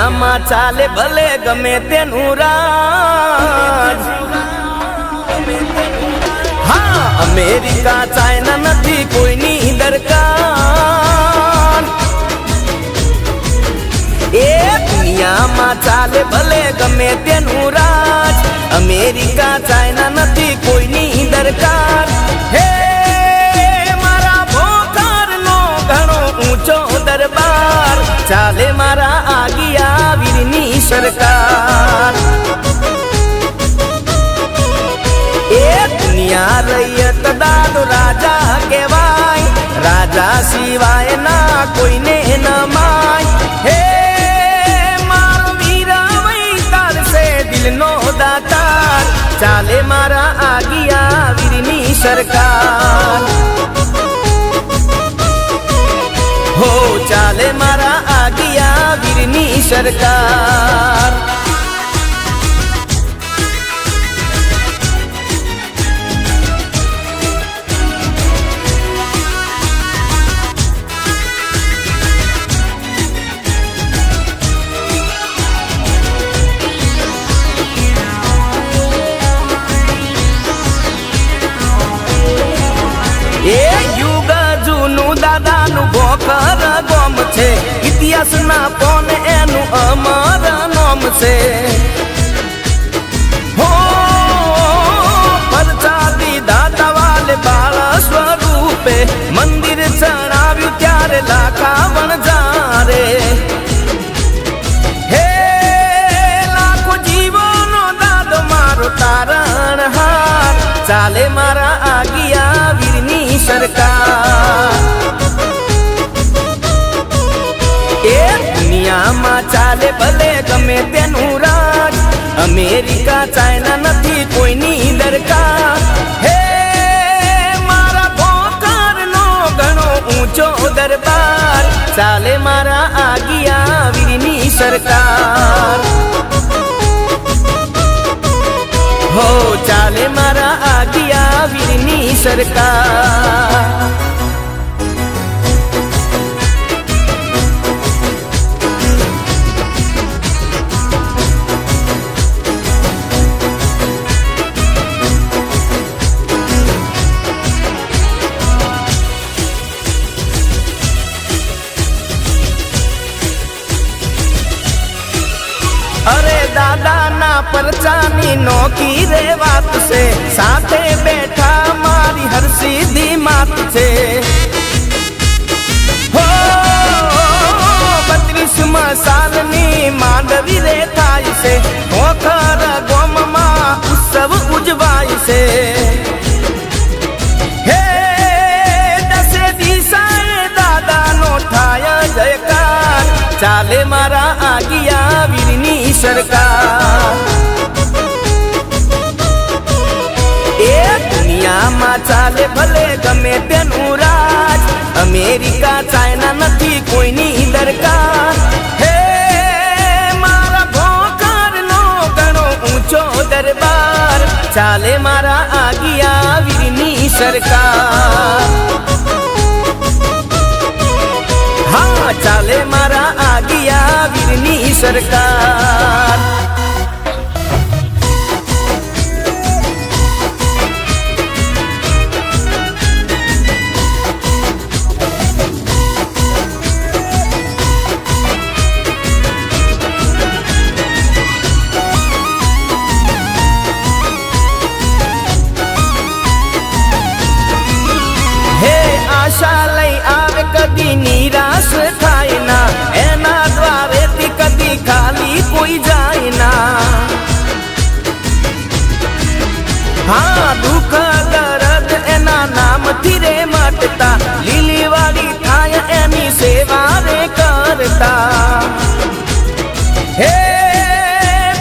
દુનિયામાં ચાલે ભલે ગમે તેનું રાજ, હા અમેરિકા ચાઇના નથી કોઈની દરકાર, એ દુનિયામાં ચાલે ભલે ગમે તેનું રાજ, અમેરિકા ચાઇના નથી કોઈની દરકાર. હે મારા ભોકરનો ઘણો ઊંચો દરબાર, ચાલે મારા આગિયા વીરની સરકાર. એ દુનિયા રૈયત દાદો રાજા કહેવાય, રાજા સિવાય ના કોઈને ન માય. હે મારો વીરવઈ તારશે દિલનો દાતાર, ચાલે મારા આગિયા વીરની સરકાર. હો ચાલે મારા આગિયા વીરની સરકાર. એ યુગ જૂનું દાદાનું ભોકર ગોમ છે, ઇતિહાસના પોન એનું અમર નોમ છે. હો પરચાદી દાદા વાલે બાળ સ્વરૂપે મંદિર ચણાવ્યું ત્યારે લાખાવણ જારે. હે લાખો જીવોનો દાદો મારો તારણહાર, ચાલે મારા આગિયા વીરની સરકાર. એ દુનિયામાં ચાલે ભલે ગમે તેનું રાજ, અમેરિકા ચાઇના નથી કોઈની દરકાર. હે મારા ભોકરનો ઘણો ઊંચો દરબાર, ચાલે મારા આગિયા વીરની સરકાર. હો ચાલે મારા આગિયા વીરની સરકાર. અરે દાદાના પરચાની નોકી રે વાત છે, સાથે બેઠા મારી હર સીધી માત છે. હો 32મા સાલની માંડવી રે થાય છે, ભોકર ગોમમાં ઉત્સવ ઉજવાય છે. હે દસે દિશાએ દાદાનો થાય જયકાર, ચાલે મારા આગિયા વીરની સરકાર. એ દુનિયામાં ચાલે ભલે ગમે તેનું રાજ, અમેરિકા ચાઇના નથી કોઈની દરકાર. હે મારા ભોકરનો ઘણો ઊંચો દરબાર, ચાલે મારા આગિયા વીરની સરકાર. હા ચાલે મારા આગિયા વીરની સરકાર. હે આશા લઈ આવે કદી નિરાશ થાય ના, એના દ્વારેથી કદી ખાલી કોઈ જાય ના. હા દુઃખ દર્દ એના નામથી રે મટતા, લીલી વાળી થાય એની સેવા રે કરતા. હે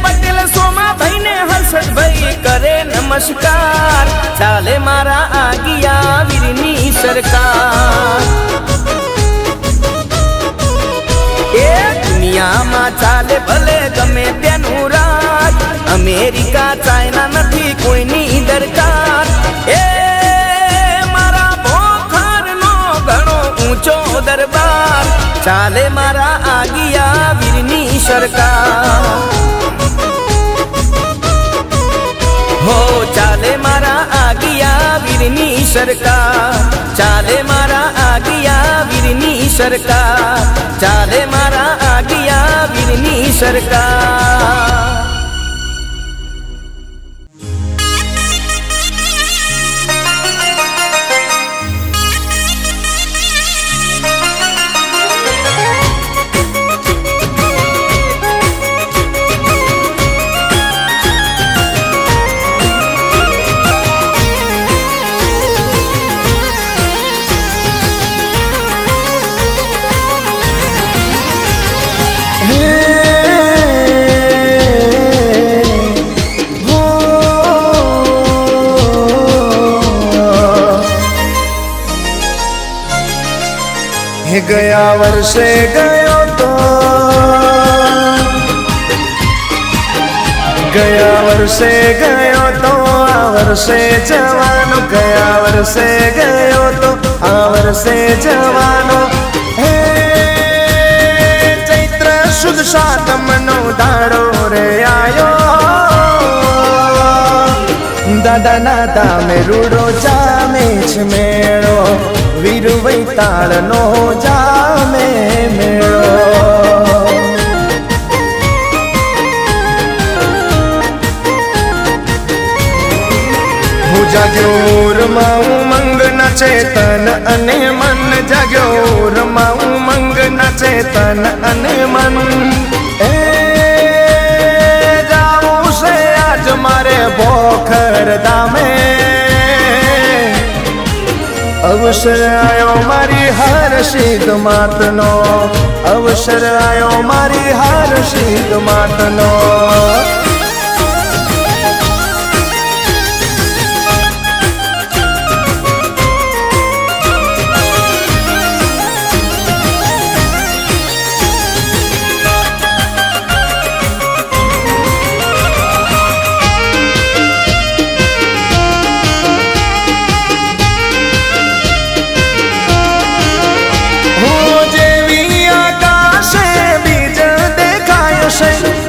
પટેલ સોમાભાઈને હર્ષદભાઈ કરે નમસ્કાર, ચાલે મારા આગિયા વીરની સરકાર. એ દુનિયામાં ચાલે ભલે ગમે તેનું રાજ, અમેરિકા ચાઇના નથી કોઈની દરકાર. એ મારા ભોખરનો ઘણો ઊંચો દરબાર, ચાલે મારા આગિયા વીરની સરકાર. સરકાર હો ચાલે મારા આગિયા વીરની સરકાર ચાલે મારા આગિયા વીરની સરકાર ચાલે મારા આગિયા વીરની સરકાર ગયા વર્ષે ગયો તો ગયા વર્ષે ગયો તો આ વર્ષે જવાનો ગયા વર્ષે ગયો તો આ વર્ષે જવાનો હે ચૈત્ર સુદ સાતમનો દાડો રે આયો દાદાના દામે રૂડો જામે છે મેળો વીરવઈ તાળનો જામે મેળો હું જાગ્યો રમા ઉમંગ ના ચેતન અને મન જાગ્યો રમા ઉમંગ ના ચેતન અને મન એ જાવું છે આજ મારે ભોખર દામે અવસર આયો મારી હાર સિદ્ધ માતનો અવસર આયો મારી હાર સિદ્ધ માતનો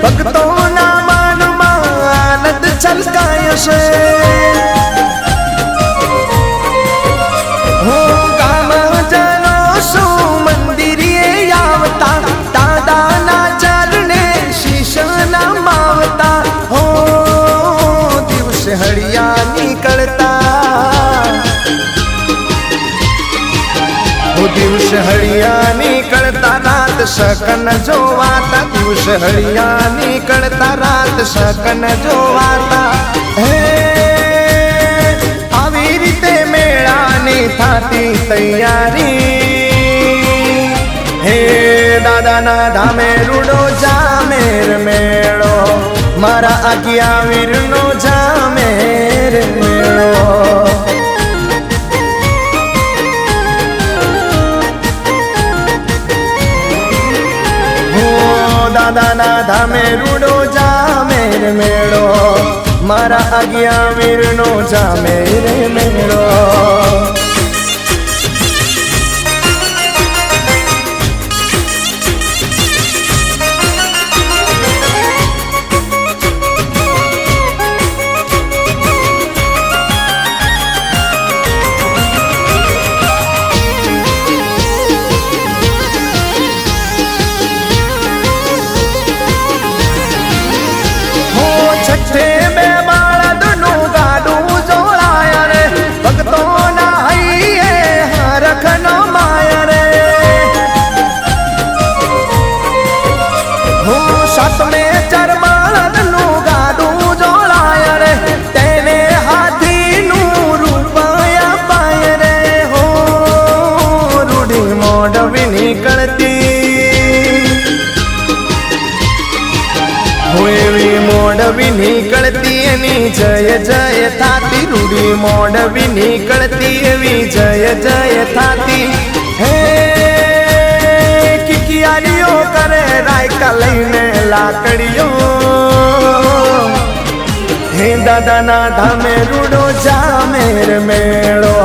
ભક્તોના મનમાં આનંદ છલકાય છે હું ગામજનો શું મંદિરે આવતા દાદાના ચરણે શીશ નમાવતા હો દિવસે હળિયા નીકળતા હો દિવસે હળિયા નીકળતા રાત શકન જોવાતા દિવસ હળિયા નીકળતા રાત શકન જોવાતા હે આવી રીતે મેળાની થાતી તૈયારી હે દાદાના ધામે રૂડો જામેર મેળો મારા આજ્ઞા વીરનો જામેર મેળો દાદાના ધામે રૂડો જામેર મેળો મારા આજ્ઞા વીરનો જામેર મેળો સાતમે ચરમાળનું ગાડું જોડાય રે તેને હાથીનું રૂપ અપાય રે હો રૂડી મોઢવી નીકળતી હો એવી મોઢવી નીકળતી એની જય જય થાતી રૂડી મોઢવી નીકળતી એવી જય જય થાતી હે કિકિયારીઓ કરે રાયકા લઈને લાકડીઓ હે દાદાના ધામે રૂડો જામેર મેળો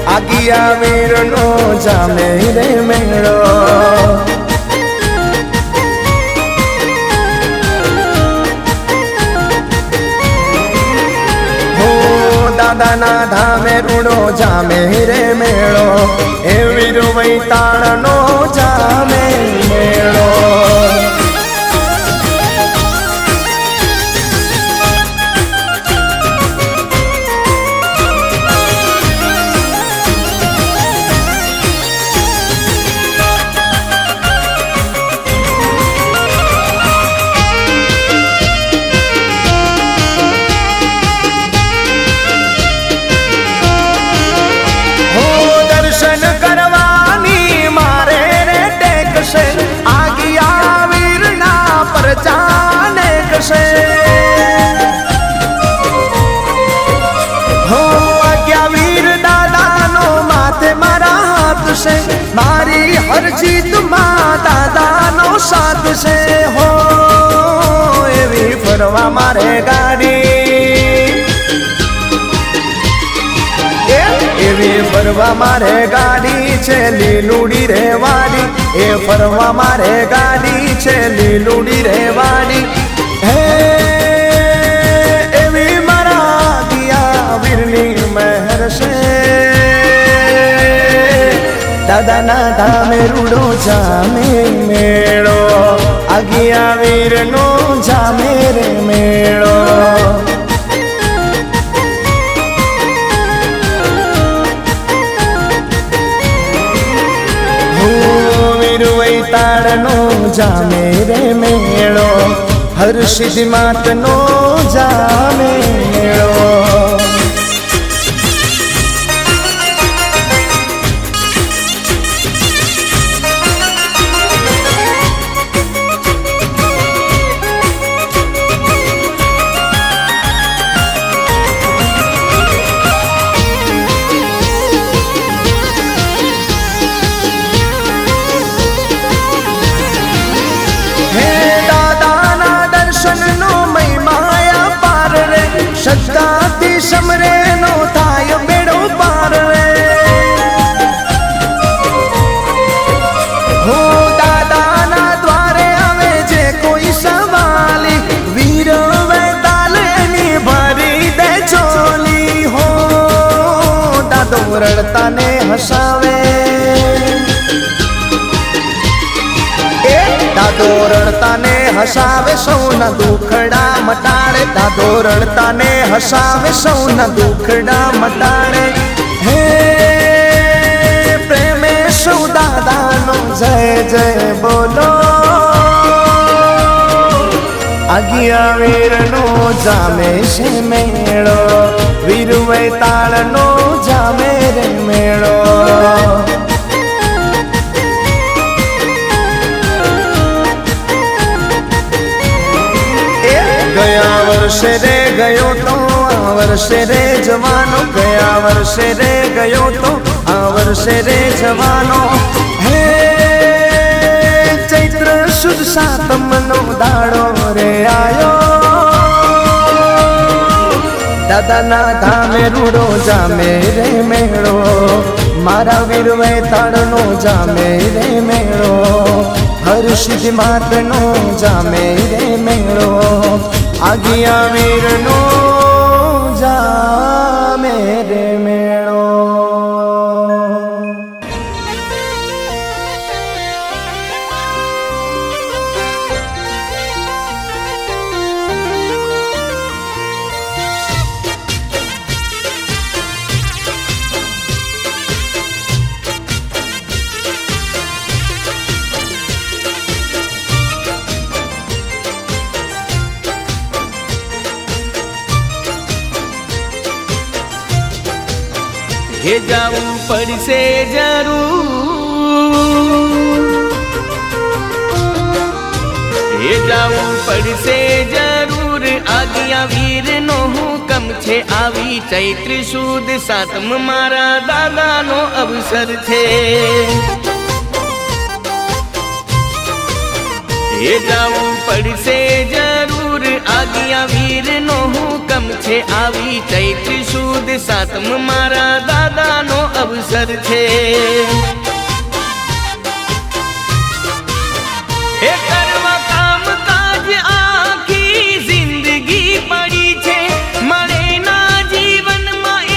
આજ્ઞા વીરનો જામેર મેળો દાદાના ધામે રૂડો જામે રે મેળો એ વીરવઈ તાળનો જામે મેળો जाने कसे हो आज्ञा वीर दादा नो माथे मारा हाथ से मारी हर जीत मा दादा नो साथ से हो एवी फरवा मारे गाड़ी एवी फरवा मारे गाड़ी छे લીલુડી રે વાડી એ ફરવા મારે ગાડી છે લીલુડી રે વાડી હે એવી મારા ગયા વીરની મહેર છે દાદાના ધામે રૂડો જામે મેળો આગિયા વીરનો જામે રે મેળો તાળનો જામે રે મેળો હર સિદ્ધિ માતનો જામે મેળો શ્રદ્ધાથી સમરે નો થાય બેડો પાર રે હો દાદાના દ્વારે આવે જે કોઈ સવાલી વીર વેતાલની ભરી દે ચોલી હો દાદો રડતાને હસાવે દાદો રડતાને હસાવે સૌના દુખડા મટાડે દાદો રડતાને હસાવે સૌના દુખડા મટાડે હે પ્રેમે સૌ દાદાનો જય જય બોલો આગિયા વીરનો જામે છે મેળો વીર વૈતાળનો જામે રે મેળો ગયા વર્ષે રે ગયો તો આ વર્ષે રે જવાનો ગયા વર્ષે રે ગયો તો આ વર્ષે રે જવાનો હે ચૈત્ર સુદ સાતમનો દાડો રે આયો દાદાના ધામે રૂડો જામે રે મેળો મારા વીર વૈતાળનો જામે રે મેળો હર સિદ્ધિ માતનો જામે રે મેળો આગિયા વીરનો જામે રે મેળો हे जाऊं પડશે જરૂર हे जाऊं પડશે જરૂર આજ્ઞા વીરનો હુકમ છે આવી ચૈત્ર સુદ સાતમ મારા દાદાનો અવસર છે हे जाऊं પડશે જરૂર આજ્ઞા વીરનો હુકમ છે આવી ચૈત્ર સુદ સાતમ મારા દાદાનો અવસર છે હે કરવા કામ કાજ આખી જિંદગી પડી છે મળે ના જીવનમાં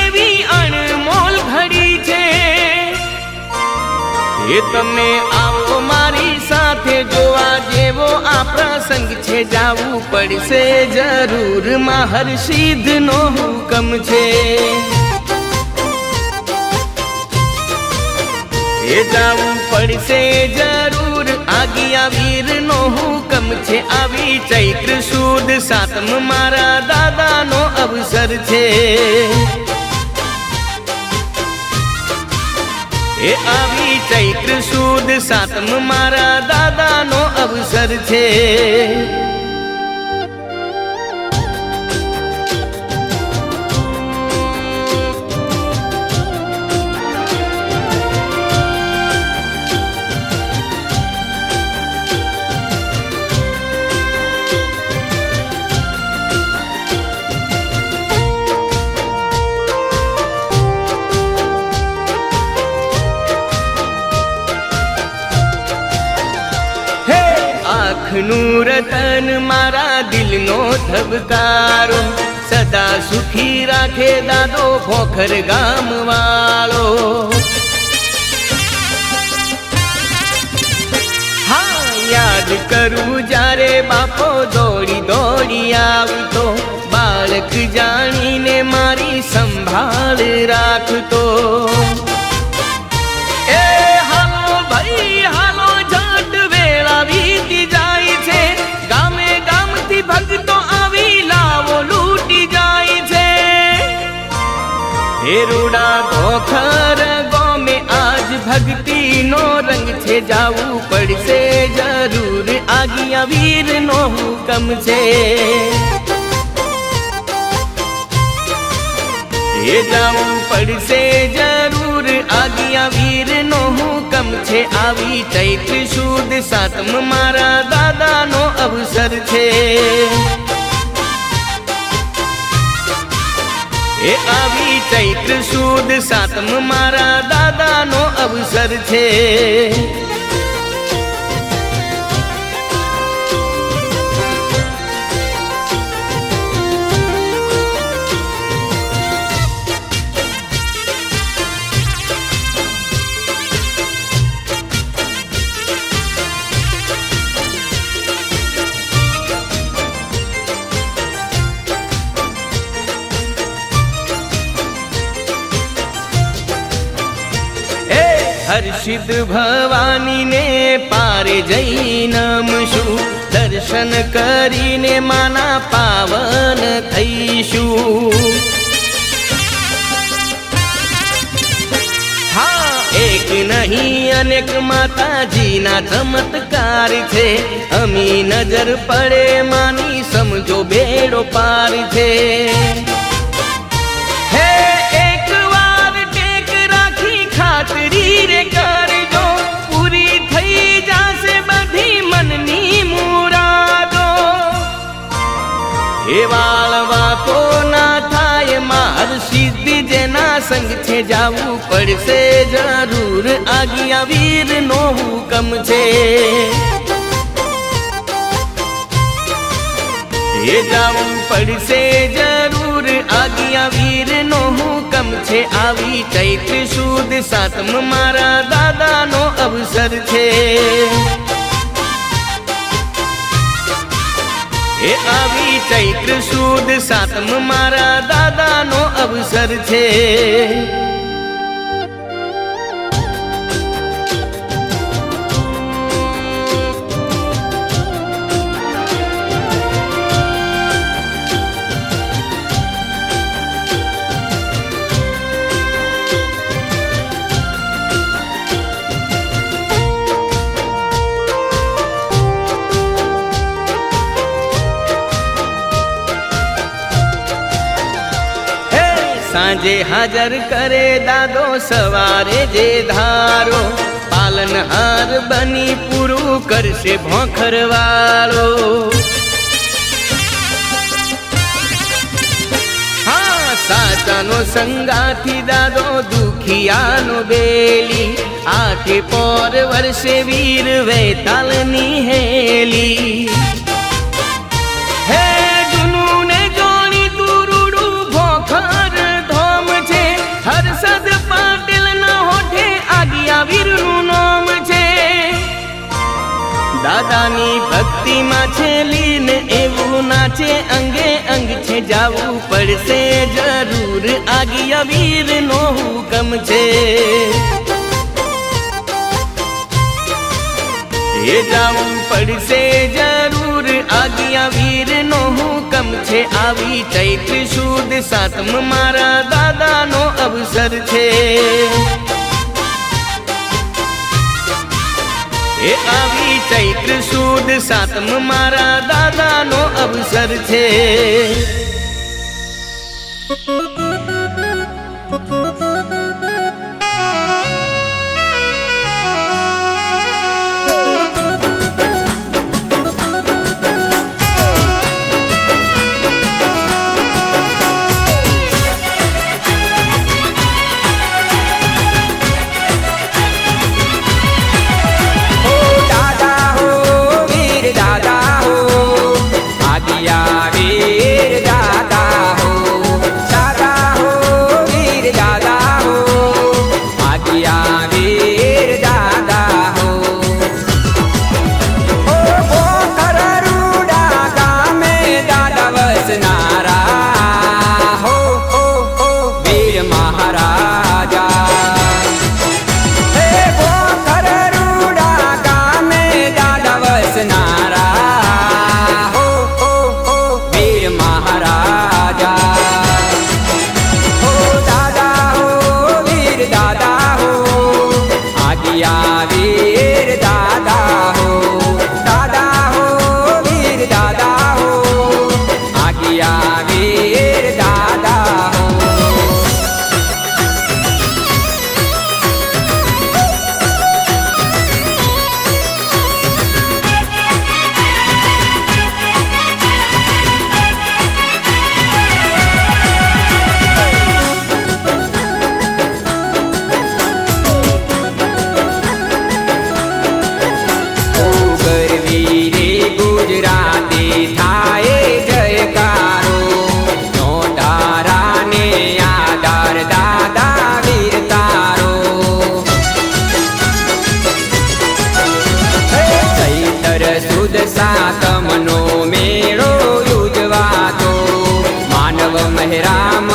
એ તમે આવો મારી સાથે, જોવા જેવો આ પ્રસંગ છે, જાવું પડશે જરૂર, મહર્ષિનો હુકમ છે। એ જાવું પડશે જરૂર, આજ્ઞા વીરનો હુકમ છે, આવી ચૈત્ર સુદ સાતમ મારા દાદાનો અવસર છે। એ આવી ચૈત્ર સુદ સાતમ મારા દાદાનો અવસર છે। આંખનું રતન મારા દિલનો ધબકારો, સદા સુખી રાખે દાદો ખોખર ગામ વાળો। હા, યાદ કરું જ્યારે બાપો દોડી દોડી આવતો, બાળક જાણીને મારી સંભાળ રાખતો। એ હાલો ભાઈ હાલો, જટ વેળા વીતી જાય છે, ગામે ગામથી ભક્તો આવી લાવો લૂટી જાય છે। હે રૂડા ખોખર ગોમે આજ ભક્તિનો રંગ છે, જાવું પડશે જરૂર, આજ્ઞા વીરનો હુકમ છે। એ જાવું પડશે જરૂર, આજ્ઞા વીરનો હુકમ છે, આવી ચૈત્ર સુદ સાતમ મારા દાદાનો અવસર છે। એ આવી ચૈત્ર સુદ સાતમ મારા દાદાનો અવસર છે। હર્ષિત ભવાનીને પારે જઈ નમશું, દર્શન કરીને માના પાવન થઈશું। હા, એક નહીં અનેક માતાજીના ચમત્કાર છે, અમી નજર પડે માની સમજો બેડો પાર છે। હે એક વાર ટેક રાખી ખાતરી રે કરજો, પૂરી થઈ જશે બધી મનની મુરાદો। એ વાળવા તો ના થાય માર સિદ્ધિ જેના સંગ છે, જાવું પડશે જરૂર, આજ્ઞા વીરનો હુકમ છે। એ જાવું પડશે જરૂર, આજ્ઞા વીરનો હુકમ છે, આવી ચૈત્ર સુદ સાતમ મારા દાદાનો અવસર છે। એ આવી ચૈત્ર સુદ સાતમ મારા દાદાનો અવસર છે। સાંજે હાજર કરે દાદો સવારે જે ધારો, પાલનહાર બની પૂરું કરશે ભોખર વાળો। હા, સાચાનો સંગાથી દાદો દુખિયાનો બેલી, આઠે પોર વર્ષે વીર વેતાલની હેલી। હે જુનું ને જોણી તુરુડું ભોખર ધોમ છે, હર્ષદ પાટીલ ના હોઠે આજ્ઞા વીરનું નામ દાદાની ભક્તિમાં છે લીન એવું નાચે અંગે અંગ છે જાવું પડશે જરૂર આજ્ઞા વીરનો હુકમ છે એ જાવું પડશે જરૂર આજ્ઞા વીરનો હુકમ છે આવી ચૈત્ર સુદ સાતમ મારા દાદાનો અવસર છે એ આવી ચૈત્ર સુદ સાતમ મારા દાદાનો અવસર છે સાતમનો મેળો યોજવાતો માનવ મહેરામ